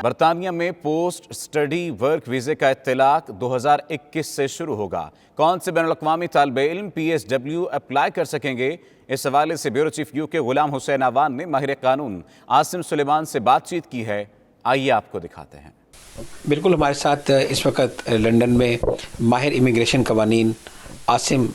बरतानिया में post study work वीज़े का इत्तलाक 2021 से शुरू होगा। कौन से बैनुल-अक़वामी तालिबे इल्म PSW अप्लाई कर सकेंगे, इस हवाले से bureau chief UK Ghulam Hussain आवान ने माहिर कानून आसिम सुलेमान से बातचीत की है। आइए आपको दिखाते हैं। बिल्कुल, हमारे साथ इस वक्त लंदन में माहिर इमिग्रेशन कवानीन आसिम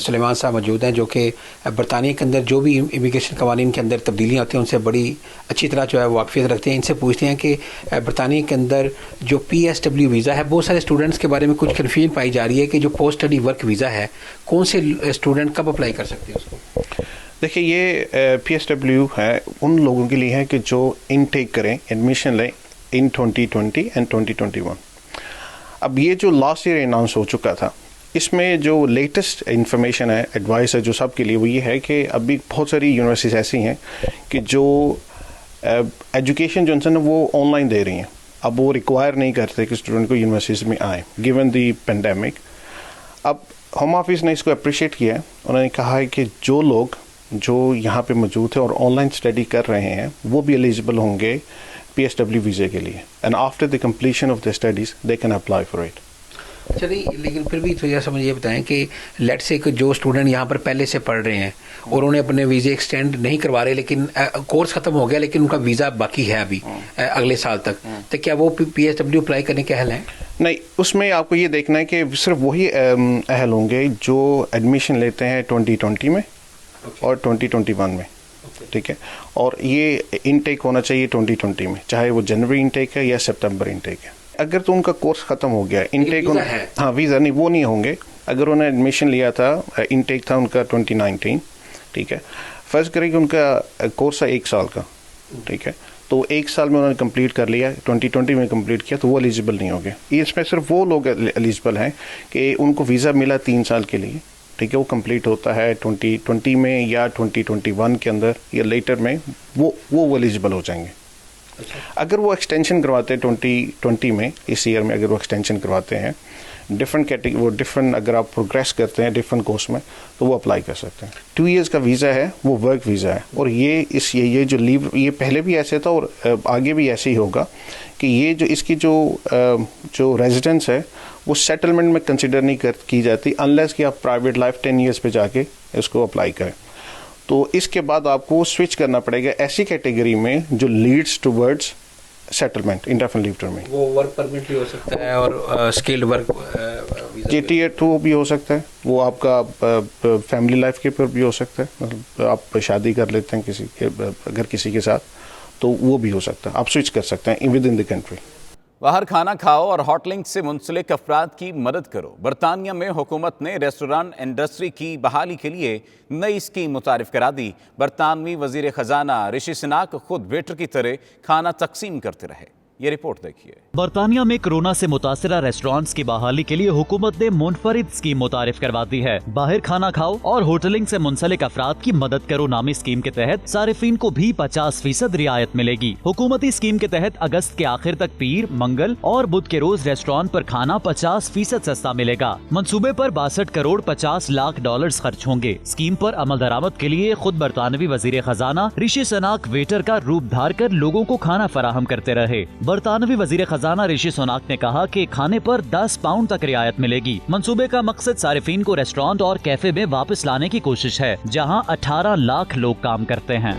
सुलेमान साहब मौजूद हैं, जो कि बरतानिया के अंदर जो भी इमिग्रेशन कवानीन के अंदर तब्दीलियाँ होती हैं उनसे बड़ी अच्छी तरह जो है वाकफियत रखते हैं। इनसे पूछते हैं कि बरतानिया के अंदर जो PSW वीज़ा है, बहुत सारे स्टूडेंट्स के बारे में कुछ कन्फ्यूजन पाई जा रही है कि जो पोस्ट स्टडी वर्क वीज़ा है, कौन से स्टूडेंट कब अप्लाई कर सकते हैं उसको? देखिए, ये PSW है उन लोगों के लिए है कि जो इनटेक करें, एडमिशन लें इन 2020 एंड 2021। अब ये जो लास्ट ईयर अनाउंस हो चुका था, इसमें जो लेटेस्ट इंफॉर्मेशन है, एडवाइस है जो सब के लिए, वो ये है कि अभी बहुत सारी यूनिवर्सिटीज़ ऐसी हैं कि जो एजुकेशन जो है ना वो ऑनलाइन दे रही हैं। अब वो रिक्वायर नहीं करते कि स्टूडेंट को यूनिवर्सिटीज़ में आए गिवन दी पेंडेमिक। अब होम ऑफिस ने इसको अप्रिशिएट किया है। उन्होंने कहा है कि जो लोग जो यहाँ पे मौजूद है और ऑनलाइन स्टडी कर रहे हैं वो भी एलिजिबल होंगे PSW वीज़े के लिए, and after the completion of the studies they can apply for it. चलिए, लेकिन फिर भी तो जैसा मुझे ये बताएं कि लेट से जो स्टूडेंट यहाँ पर पहले से पढ़ रहे हैं और उन्हें अपने वीज़े एक्सटेंड नहीं करवा रहे, लेकिन कोर्स ख़त्म हो गया लेकिन उनका वीज़ा बाकी है अभी अगले साल तक, तो क्या वो PSW अप्लाई करने के अहल हैं? नहीं, उसमें आपको ये देखना है कि सिर्फ वही अहल होंगे जो एडमिशन लेते हैं 2020 में और 2021 में, ठीक है। और ये इनटेक होना चाहिए 2020 में, चाहे वो जनवरी इनटेक है या सितंबर इनटेक है। अगर तो उनका कोर्स ख़त्म हो गया, इनटेक है, हाँ वीज़ा नहीं, वो नहीं होंगे। अगर उन्होंने एडमिशन लिया था, इनटेक था उनका 2019, ठीक है, फर्स्ट करें कि उनका कोर्स है 1 साल का, ठीक है, तो 1 साल में उन्होंने कंप्लीट कर लिया, 2020 में कंप्लीट किया, तो वो एलिजिबल नहीं होंगे। इसमें सिर्फ वो लोग एलिजिबल हैं कि उनको वीज़ा मिला 3 साल के लिए, ठीक है, वो कंप्लीट होता है 2020 में या 2021 के अंदर या लेटर में, वो एलिजिबल हो जाएंगे। अगर वो एक्सटेंशन करवाते हैं 2020 में, इस ईयर में अगर वो एक्सटेंशन करवाते हैं डिफरेंट कैटेगरी, वो डिफरेंट, अगर आप प्रोग्रेस करते हैं डिफरेंट कोर्स में, तो वो अप्लाई कर सकते हैं। 2 इयर्स का वीज़ा है, वो वर्क वीज़ा है, और ये जो लीव, ये पहले भी ऐसे था और आगे भी ऐसे ही होगा कि ये जो इसकी जो रेजिडेंस है वो सेटलमेंट में कंसिडर नहीं की जाती अनलेस कि आप प्राइवेट लाइफ 10 इयर्स पे जाके इसको अप्लाई करें। तो इसके बाद आपको स्विच करना पड़ेगा ऐसी कैटेगरी में जो leads towards settlement indefinite leave to remain. वो वर्क परमिट भी हो सकता है और स्किल्ड वर्क Tier 2 भी हो सकता है, वो आपका फैमिली लाइफ के पर भी हो सकता है, मतलब आप शादी कर लेते हैं अगर किसी के साथ, तो वो भी हो सकता है, आप स्विच कर सकते हैं विद इन द कंट्री। बाहर खाना खाओ और होटलिंग से मुंसलिक अफराद की मदद करो। बरतानिया में हुकूमत ने रेस्टोरेंट इंडस्ट्री की बहाली के लिए नई स्कीम मुतारिफ करा दी। बरतानवी वजीर खजाना ऋषि सुनाक खुद वेटर की तरह खाना तकसीम करते रहे। ये रिपोर्ट देखिए। बरतानिया में कोरोना से मुतासिरा रेस्टोरेंट्स की बहाली के लिए हुकूमत ने मुनफरिद स्कीम मुतारिफ करवा दी है। बाहर खाना खाओ और होटलिंग से मुंसलिक अफराद की मदद करो नामी स्कीम के तहत सारिफीन को भी 50% रियायत मिलेगी। हुकूमती स्कीम के तहत अगस्त के आखिर तक पीर, मंगल और बुध के रोज रेस्टोरेंट पर खाना 50% सस्ता मिलेगा। मंसूबे पर 62 करोड़ 50 लाख डॉलर्स खर्च होंगे। स्कीम पर अमल दरामद के लिए खुद बरतानवी वजीर खजाना ऋषि सुनाक वेटर का रूप धार कर लोगों को खाना फराहम करते रहे। बरतानवी वजीर खजाना ऋषि सुनाक ने कहा कि खाने पर 10 पाउंड तक रियायत मिलेगी। मंसूबे का मकसद सारिफीन को रेस्टोरेंट और कैफे में वापस लाने की कोशिश है, जहां 18 लाख लोग काम करते हैं।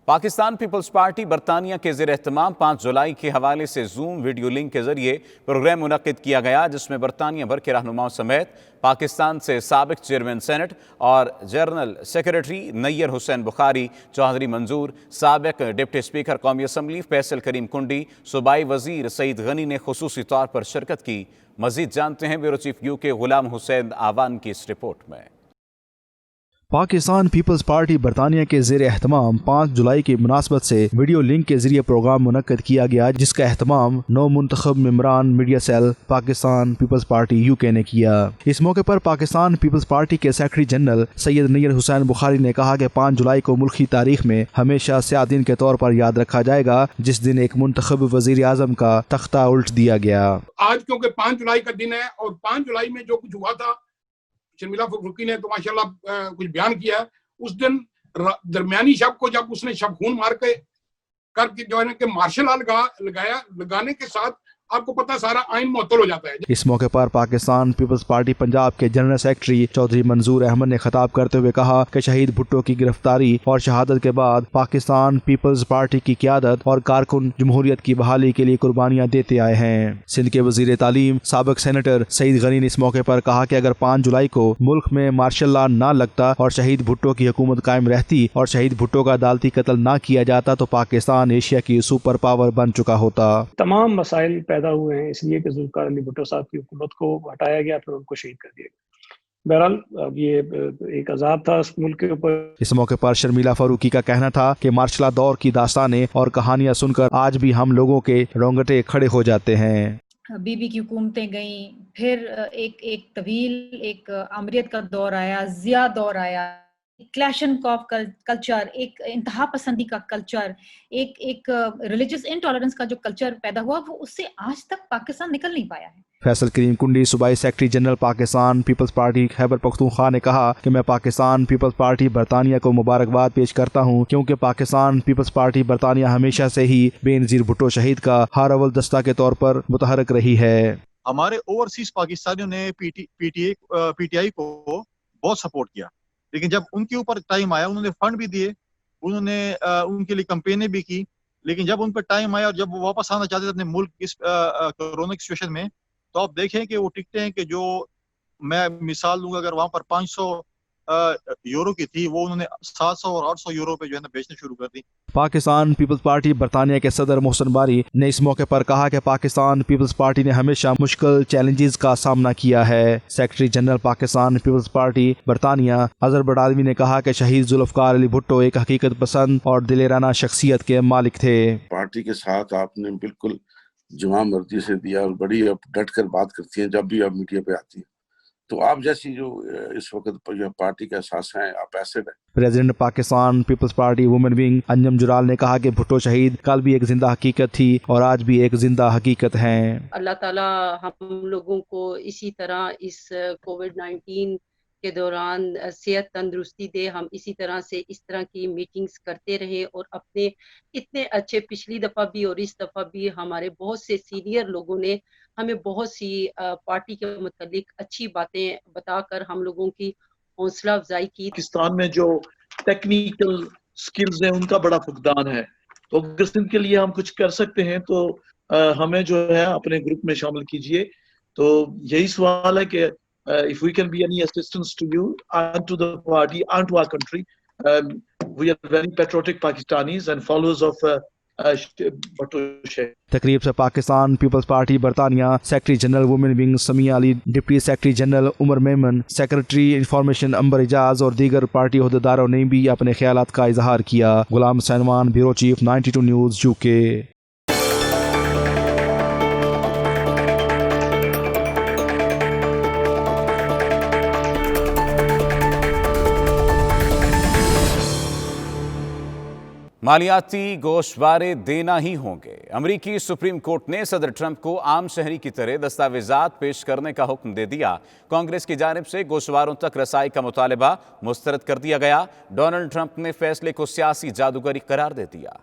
पाकिस्तान पीपल्स पार्टी बरतानिया के ज़ेर एहतमाम 5 जुलाई के हवाले से जूम वीडियो लिंक के जरिए प्रोग्राम मुनक्किद किया गया, जिसमें बरतानिया भर के रहनुमाओं समेत पाकिस्तान से साबिक चेयरमैन सेनेट और जनरल सेक्रेटरी नैयर हुसैन बुखारी, चौधरी मंजूर, साबिक डिप्टी स्पीकर कौमी असम्बली फैसल करीम कुंडी, सूबाई वजीर सईद गनी ने खुसूसी तौर पर शिरकत की। मजीद जानते हैं bureau chief UK Ghulam Hussain आवान की इस रिपोर्ट में। पाकिस्तान पीपल्स पार्टी बरतानिया के ज़ेर एहतमाम 5 जुलाई की मुनासबत से वीडियो लिंक के जरिए प्रोग्राम मुनक्किद किया गया, जिसका एहतमाम नौ मुंतखब मेंबरान media cell Pakistan peoples party UK ने किया। इस मौके पर पाकिस्तान पीपल्स पार्टी के सेक्रेटरी जनरल सैयद नैयर हुसैन बुखारी ने कहा कि 5 जुलाई को मुल्की तारीख में हमेशा स्याह दिन के तौर पर याद रखा जाएगा, जिस दिन एक मुंतखब वजीर आजम का तख्ता उल्ट दिया गया। आज क्योंकि 5 जुलाई का दिन है और 5 जुलाई में जो कुछ हुआ था, शर्मिला फखरुकी ने तो माशाल्लाह कुछ बयान किया। उस दिन दरमियानी शब को जब उसने शब खून मार के करके जो है ना कि मार्शल लॉ लगाने के साथ आपको पता सारा आइन मुअत्तल हो जाता है। इस मौके पर पाकिस्तान पीपल्स पार्टी पंजाब के जनरल सेक्रेटरी चौधरी मंजूर अहमद ने खिताब करते हुए कहा कि शहीद भुट्टो की गिरफ्तारी और शहादत के बाद पाकिस्तान पीपल्स पार्टी की क़यादत और कारकुन जमहूरियत की बहाली के लिए कुर्बानियां देते आए हैं। सिंध के वजीर तालीम साबिक सेनेटर सईद गनी ने इस मौके पर कहा कि अगर 5 जुलाई को मुल्क में मार्शल लॉ न लगता और शहीद भुट्टो की हुकूमत कायम रहती और शहीद भुट्टो का अदालती कत्ल न किया जाता तो पाकिस्तान एशिया की सुपर पावर बन चुका होता। तमाम मसाइल पैदा हुए हैं इसलिए कि जुल्फ़िकार अली भुट्टो साहब की हुकूमत को हटाया गया, फिर उनको शहीद कर दिया गया। बहरहाल अब ये एक अजाब था इस मुल्क के ऊपर। इस मौके पर शर्मिला फारूकी का कहना था कि मार्शल दौर की दास्तानें और कहानियां सुनकर आज भी हम लोगों के रोंगटे खड़े हो जाते हैं। बीबी की हुकूमतें गईं, फिर एक तवील एक आमरीत का दौर आया, जिया दौर आया, क्लैशनकॉफ कल्चर, एक इंतहा पसंदी का कल्चर, एक रिलीजियस इंटॉलरेंस का जो कल्चर पैदा हुआ, वो उससे आज तक पाकिस्तान निकल नहीं पाया है। फैसल करीम कुंडी सूबाई secretary general Pakistan peoples Party Khyber Pakhtunkhwa ने कहा कि मैं पाकिस्तान पीपल्स पार्टी बरतानिया को मुबारकबाद पेश करता हूं क्योंकि पाकिस्तान पीपल्स पार्टी बरतानिया हमेशा से ही बेनज़ीर भुट्टो शहीद का हर अव्वल दस्ता के तौर पर मुतहरक रही है। हमारे ओवरसीज पाकिस्तानियों ने पीटीआई को बहुत सपोर्ट किया, लेकिन जब उनके ऊपर टाइम आया उन्होंने फंड भी दिए, उन्होंने उनके लिए कैंपेनें भी की, लेकिन जब उन पर टाइम आया और जब वो वापस आना चाहते थे अपने मुल्क इस कोरोना की सिचुएशन में, तो आप देखें कि वो टिकटें हैं कि जो मैं मिसाल दूंगा, अगर वहां पर 500 यूरो की थी वो उन्होंने 700 और 800 यूरो पे जो है ना बेचना शुरू कर दी। पाकिस्तान पीपल्स पार्टी बरतानिया के सदर मोहसिन बारी ने इस मौके पर कहा कि पाकिस्तान पीपल्स पार्टी ने हमेशा मुश्किल चैलेंजेस का सामना किया है। Secretary general Pakistan peoples party बरतानिया अजहर बडालवी ने कहा कि शहीद जुल्फ़िकार अली भुट्टो एक हकीकत पसंद और दिलेराना शख्सियत के मालिक थे। पार्टी के साथ आपने बिल्कुल जमा मर्जी से दिया और बड़ी डट कर बात करती हैं जब भी आप मीडिया पे आती हैं, तो आप जैसी जो इस वक्त पार्टी का एहसास है, आप एसेट है। President Pakistan peoples Party women wing Anjum Jural ने कहा कि भुट्टो शहीद कल भी एक जिंदा हकीकत थी और आज भी एक जिंदा हकीकत है। अल्लाह ताला हम लोगों को इसी तरह इस कोविड-19 के दौरान सेहत तंदुरुस्ती दे, हम इसी तरह से इस तरह की मीटिंग्स करते रहे और अपने इतने अच्छे, पिछली दफ़ा भी और इस दफ़ा भी हमारे बहुत से सीनियर लोगों ने हमें बहुत सी पार्टी के मुतालिक अच्छी बातें बताकर हम लोगों की हौसला अफजाई की। पाकिस्तान में जो टेक्निकल स्किल्स हैं उनका बड़ा फुकदान है, तो अगर सिंध के लिए हम कुछ कर सकते हैं तो हमें जो है अपने ग्रुप में शामिल कीजिए। तो यही सवाल है कि if we can be any assistance to you and to the party and to our country, we are very patriotic Pakistanis and followers of Bhutto Sheikh. तकरीब से पाकिस्तान पीपल्स पार्टी बरतानिया secretary general women wing Samia Ali, deputy secretary general Umar Memon, secretary information Amber Ijaz और दीगर party अहदेदारों ने भी अपने ख्यालात का इजहार किया। गुलाम सैनवान, ब्यूरो चीफ, 92 न्यूज़, यूके। मालियाती गोशवारे देना ही होंगे। अमरीकी सुप्रीम कोर्ट ने सदर ट्रंप को आम शहरी की तरह दस्तावेजात पेश करने का हुक्म दे दिया। कांग्रेस की जानिब से गोशवारों तक रसाई का मुतालबा मुस्तरद कर दिया गया। डोनाल्ड ट्रंप ने फैसले को सियासी जादूगरी करार दे दिया।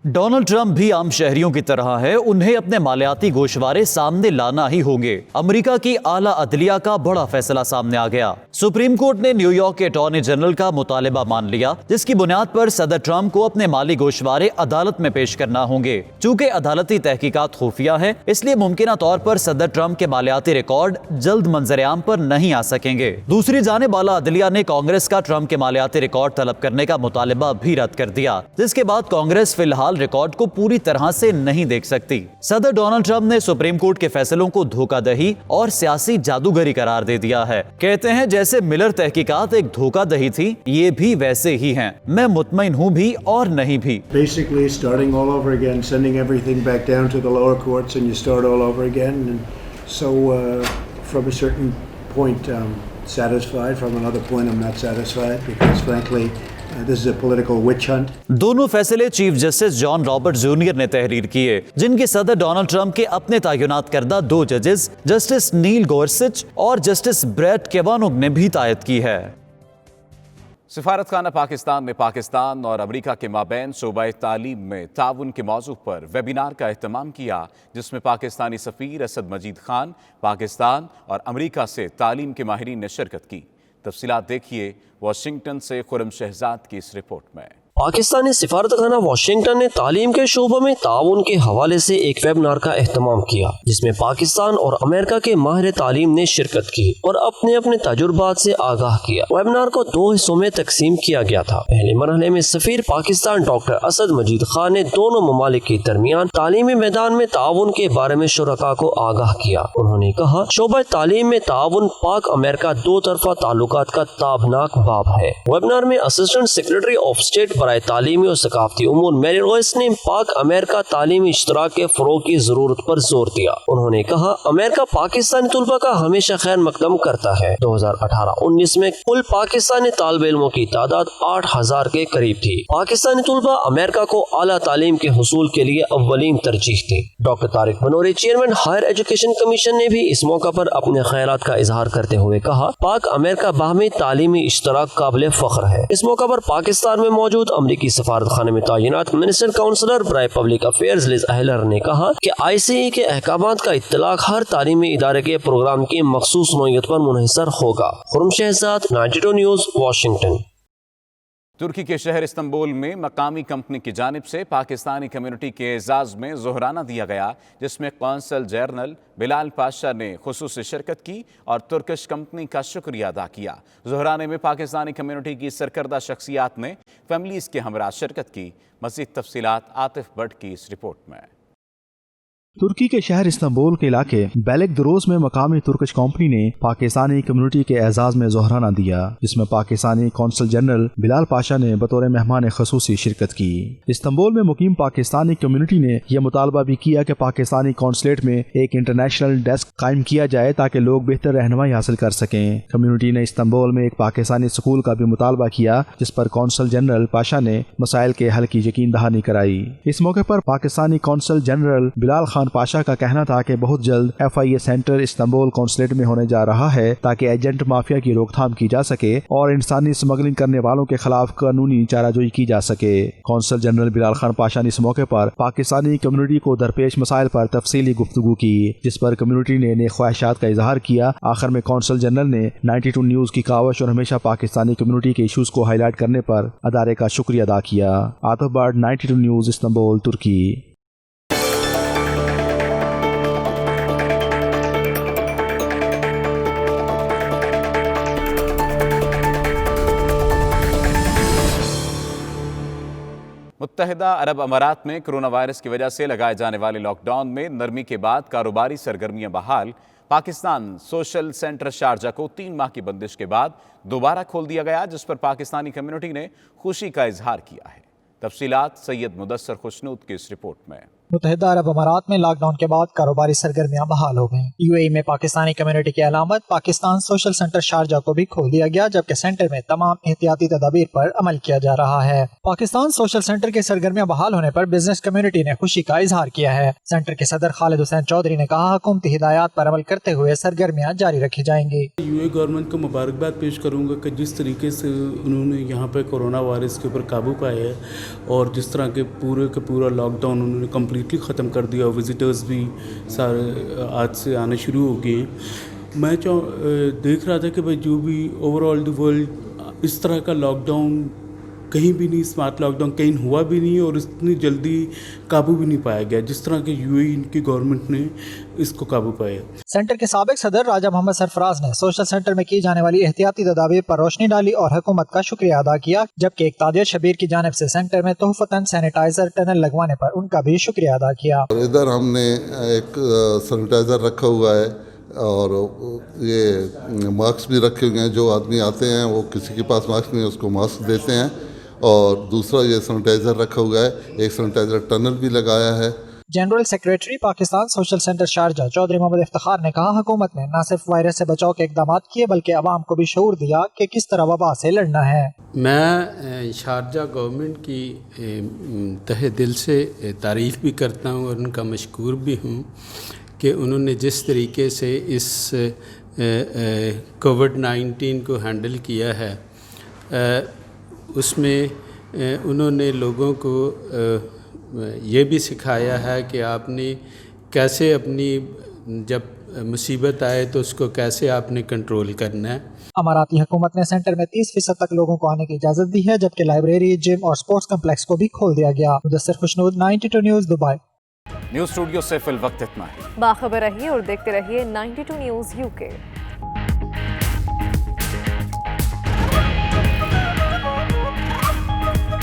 डोनाल्ड ट्रंप भी आम शहरियों की तरह है, उन्हें अपने मालियाती गोशवारे सामने लाना ही होंगे। अमेरिका की आला अदलिया का बड़ा फैसला सामने आ गया। सुप्रीम कोर्ट ने न्यूयॉर्क के अटॉर्नी जनरल का मुतालबा मान लिया, जिसकी बुनियाद पर सदर ट्रंप को अपने माली गोशवारे अदालत में पेश करना होंगे। चूंकि अदालती तहकीकात खुफिया है, इसलिए मुमकिन तौर पर सदर ट्रंप के मालियाती रिकॉर्ड जल्द मंजर-ए-आम पर नहीं आ सकेंगे। दूसरी जानिब आला अदलिया ने कांग्रेस का ट्रंप के मालियाती रिकॉर्ड तलब करने का मुतालबा भी रद्द कर दिया, जिसके बाद कांग्रेस फिलहाल रिकॉर्ड को पूरी तरह से नहीं देख सकती। सदर डोनाल्ड ट्रंप ने सुप्रीम कोर्ट के फैसलों को धोखाधही और सियासी जादूगरी करार दे दिया है। कहते हैं जैसे मिलर तहकीकात एक धोखाधही थी, ये भी वैसे ही हैं। मैं मुतमईन हूँ भी और नहीं भी। Basically starting all over again, sending everything back down to the lower courts and you start all over again. And so from a certain point I'm satisfied, from another point I'm not satisfied because frankly this is a political witch hunt. दोनों फैसले chief justice John Robert junior ने तहरीर किए, जिनकी सदर Donald Trump के अपने तयनात करदा 2 जजेस जस्टिस नील गोरसिच और जस्टिस ब्रेट केवानुग ने भी तायद की है। सिफारतखाना पाकिस्तान ने पाकिस्तान और अमेरिका के माबैन शोबा तालीम में ताउन के मौजू पर वेबिनार का एहतमाम किया, जिसमें पाकिस्तानी सफ़ीर असद मजीद खान पाकिस्तान और अमेरिका से तालीम के माहिरीन ने शिरकत की। तफसीलात देखिए वाशिंगटन से खुरम शहजाद की इस रिपोर्ट में। पाकिस्तानी सिफारतखाना वाशिंगटन ने तालीम के शोबे में ताउन के हवाले से एक वेबिनार का एहतमाम किया, जिसमें पाकिस्तान और अमेरिका के माहिर तालीम ने शिरकत की और अपने अपने तजुर्बात से आगाह किया। वेबिनार को 2 हिस्सों में तकसीम किया गया था। पहले मरहले में सफीर पाकिस्तान डॉक्टर असद मजीद खान ने दोनों ममालिक के दरमियान तालीमी मैदान में ताउन के बारे में शुरका को आगाह किया। उन्होंने कहा, शोबा तालीम में ताउन पाक अमेरिका 2 तरफा ताल्लुकात का ताबनाक बाब है। वेबिनार में असिस्टेंट सेक्रेटरी ऑफ स्टेट तालीमी और सकाफती उमूर मैरी रॉयस ने पाक अमेरिका तालीमी इश्तराक के फरोग की जरूरत पर जोर दिया। उन्होंने कहा, अमेरिका पाकिस्तानी तुलबा का हमेशा खैर मकदम करता है। 2018-19 में कुल पाकिस्तानी तालिब इल्मों की तादाद 8000 के करीब थी। पाकिस्तानी तुलबा अमेरिका को आला तालीम के हुसूल के लिए अव्वलीन तरजीह थी। Doctor Tariq Manori chairman higher education commission ने भी इस मौका पर अपने ख्यालात का इजहार करते हुए कहा, पाक अमेरिका बाहमी तालीमी इश्तराक काबिल फख्र है। इस मौका पर पाकिस्तान में मौजूद अमरीकी सफारत खाने में तैनात मिनिस्टर काउंसलर बराए पब्लिक अफेयर्स लिज अहलर ने कहा कि ICE के अहकामात का इत्तलाक हर तालीमी इदारे के प्रोग्राम की मखसूस नौयत पर मुनहसर होगा। Khurram Shahzad, 92 news, Washington. तुर्की के शहर इस्तंबुल में मकामी कंपनी की जानिब से पाकिस्तानी कम्युनिटी के एजाज में ज़ोहराना दिया गया, जिसमें कौंसल जनरल बिलाल पाशा ने खुसूसी शिरकत की और तुर्किश कंपनी का शुक्रिया अदा किया। ज़ोहराने में पाकिस्तानी कम्युनिटी की सरकर्दा शख्सियात ने फैमिलीज़ के हमरा शिरकत की। मज़ीद तफसीलात आतिफ भट्ट की इस रिपोर्ट में। तुर्की के शहर इस्तंबुल के इलाके बेलेक दुरोस में मकामी तुर्किश कंपनी ने पाकिस्तानी कम्युनिटी के एजाज में ज़ोहराना दिया, जिसमें पाकिस्तानी कौंसल जनरल बिलाल पाशा ने बतौर मेहमान खसूसी शिरकत की। इस्तंबुल में मुकीम पाकिस्तानी कम्युनिटी ने यह मुतालबा भी किया कि पाकिस्तानी कौंसलेट में एक इंटरनेशनल डेस्क कायम किया जाए ताकि लोग बेहतर रहनुमाई हासिल कर सकें। कम्युनिटी ने इस्तंबुल में एक पाकिस्तानी स्कूल का भी मुतालबा किया, जिस पर कौंसल जनरल पाशा ने मसाइल के हल की यकीन दहानी कराई। इस मौके पर पाकिस्तानी कौंसल जनरल बिलाल खान पाशा का कहना था कि बहुत जल्द FIA सेंटर इस्तंबुल कौंसलेट में होने जा रहा है ताकि एजेंट माफिया की रोकथाम की जा सके और इंसानी स्मगलिंग करने वालों के खिलाफ कानूनी चाराजोई की जा सके। कौंसल जनरल बिलाल खान पाशा ने इस मौके पर पाकिस्तानी कम्युनिटी को दरपेश मसाइल पर तफसीली गुफ्तगू की, जिस पर कम्युनिटी ने नेक ख्वाहिशात का इजहार किया। आखिर में कौंसल जनरल ने 92 न्यूज़ की कावश और हमेशा पाकिस्तानी कम्युनिटी के इशूज को हाईलाइट करने पर अदारे का शुक्रिया अदा किया। आतिफ भट्ट, 92 न्यूज़, इस्तंबुल, तुर्की। मुत्तहिदा अरब अमारात में कोरोना वायरस की वजह से लगाए जाने वाले लॉकडाउन में नरमी के बाद कारोबारी सरगर्मियां बहाल। पाकिस्तान सोशल सेंटर शारजा को 3 माह की बंदिश के बाद दोबारा खोल दिया गया, जिस पर पाकिस्तानी कम्युनिटी ने खुशी का इजहार किया है। तफसीलात सैयद मुदस्सर खुशनूद की इस रिपोर्ट में। मुत्तहिदा अरब अमारात में लॉकडाउन के बाद कारोबारी सरगर्मियां बहाल हो गईं। UAE में पाकिस्तानी कम्युनिटी की अलामत पाकिस्तान सोशल सेंटर शारजा को भी खोल दिया गया, जबकि सेंटर में तमाम एहतियाती तदाबीर पर अमल किया जा रहा है। पाकिस्तान सोशल सेंटर के सरगर्मियां बहाल होने पर बिजनेस कम्युनिटी ने खुशी का इजहार किया है। सेंटर के सदर खालिद हुसैन चौधरी ने कहा, हुकूमती हिदायत पर अमल करते हुए सरगर्मियां जारी रखी जाएंगी। UAE गवर्नमेंट को मुबारकबाद पेश करूँगा कि जिस तरीके से उन्होंने यहाँ पे कोरोना वायरस के ऊपर काबू पाया है और जिस तरह के पूरा लॉकडाउन उन्होंने कम्प्लीटली ख़त्म कर दिया, विजिटर्स भी सारे आज से आने शुरू हो गए। मैं देख रहा था कि भाई जो भी ओवरऑल द वर्ल्ड इस तरह का लॉकडाउन कहीं भी नहीं, स्मार्ट लॉकडाउन कहीं हुआ भी नहीं और इतनी जल्दी काबू भी नहीं पाया गया जिस तरह के UAE की गवर्नमेंट ने इसको काबू पाया। सेंटर के साबिक सदर राजा मोहम्मद सरफराज ने सोशल सेंटर में की जाने वाली एहतियाती तदाबीर पर रोशनी डाली और हुकूमत का शुक्रिया अदा किया, जबकि एक ताजिर शबीर की जानिब से सेंटर में तोहफतन सैनिटाइजर टनल लगवाने पर उनका भी शुक्रिया अदा किया। इधर हमने एक सैनिटाइजर रखा हुआ है और ये मास्क भी रखे हुए हैं। जो आदमी आते हैं वो किसी के पास मास्क नहीं, उसको मास्क देते हैं। और दूसरा ये सैनिटाइजर रखा हुआ है, एक सैनिटाइजर टनल भी लगाया है। General secretary Pakistan social centre Sharjah Chaudhry Mohammad Iftikhar ने कहा, हुकूमत ने न सिर्फ वायरस से बचाव के इकदाम किए बल्कि अवाम को भी शऊर दिया कि किस तरह वबा से लड़ना है। मैं शारजा गवर्नमेंट की तहे दिल से तारीफ़ भी करता हूँ और उनका मशकूर भी हूँ कि उन्होंने जिस तरीके से इस कोविड-19 को हैंडल किया है उसमें उन्होंने लोगों को ये भी सिखाया है कि आपने कैसे अपनी जब मुसीबत आए तो उसको कैसे आपने कंट्रोल करना है। अमाराती हुकूमत ने सेंटर में 30% तक लोगों को आने की इजाजत दी है, जबकि लाइब्रेरी, जिम और स्पोर्ट्स कम्प्लेक्स को भी खोल दिया गया। Mudassir Khushnood, 92 news, Dubai. News studio से फिल वक्त इतना ही। बाखबर रहिए और देखते रहिए 92 न्यूज़ UK।